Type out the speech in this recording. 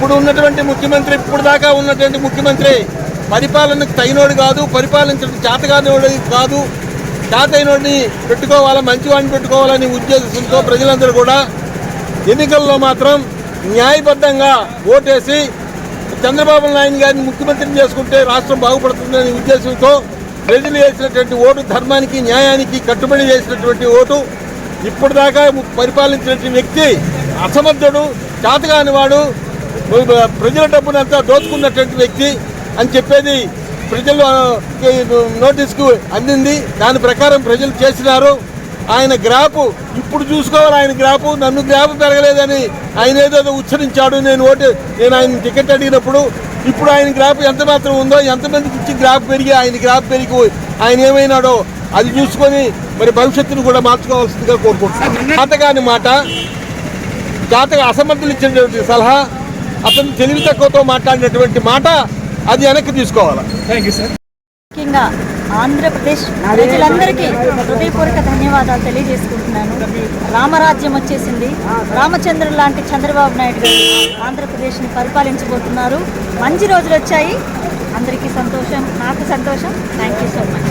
ఇప్పుడు ఉన్నటువంటి ముఖ్యమంత్రి, ఇప్పుడు దాకా ఉన్నటువంటి ముఖ్యమంత్రి పరిపాలనకు తగినోడు కాదు, పరిపాలించడం చేతగానోడు కాదు, చేతైనోడిని పెట్టుకోవాలా, మంచివాడిని పెట్టుకోవాలని ఉద్దేశంతో ప్రజలందరూ కూడా ఎన్నికల్లో మాత్రం న్యాయబద్ధంగా ఓటేసి చంద్రబాబు నాయుడు గారిని ముఖ్యమంత్రిని చేసుకుంటే రాష్ట్రం బాగుపడుతుందనే ఉద్దేశంతో ప్రజలు వేసినటువంటి ఓటు ధర్మానికి, న్యాయానికి కట్టుబడి చేసినటువంటి ఓటు. ఇప్పుడు దాకా పరిపాలించినటువంటి వ్యక్తి అసమర్థుడు, చేతగాని వాడు, ప్రజల డబ్బునంతా దోచుకున్నటువంటి వ్యక్తి అని చెప్పేది ప్రజలు నోటీస్కు అందింది. దాని ప్రకారం ప్రజలు చేసినారు. ఆయన గ్రాఫ్ ఇప్పుడు చూసుకోవాలి. ఆయన గ్రాఫ్ నన్ను గ్రాఫ్ పెరగలేదని ఆయన ఏదో ఉచ్చరించాడు. నేను ఆయన టికెట్ అడిగినప్పుడు ఇప్పుడు ఆయన గ్రాఫ్ ఎంత మాత్రం ఉందో, ఎంతమందికి ఇచ్చి గ్రాఫ్ పెరిగి ఆయన గ్రాఫ్ పెరిగి ఆయన ఏమైనాడో అది చూసుకొని మరి భవిష్యత్తును కూడా మార్చుకోవాల్సిందిగా కోరుకుంటున్నాను. చేతగాని మాట, చేతగా అసమర్థులు ఇచ్చినటువంటి సలహా, అతను తెలివి తక్కువతో మాట్లాడినటువంటి మాట అది వెనక్కి తీసుకోవాలి. Thank you sir. ముఖ్యంగా ఆంధ్రప్రదేశ్ ప్రజలందరికీ హృదయపూర్వక ధన్యవాదాలు తెలియజేసుకుంటున్నాను. రామరాజ్యం వచ్చేసింది. రామచంద్రుడు లాంటి చంద్రబాబు నాయుడు గారు ఆంధ్రప్రదేశ్ని పరిపాలించబోతున్నారు. మంచి రోజులు వచ్చాయి. అందరికీ సంతోషం, నాకు సంతోషం. Thank you so much.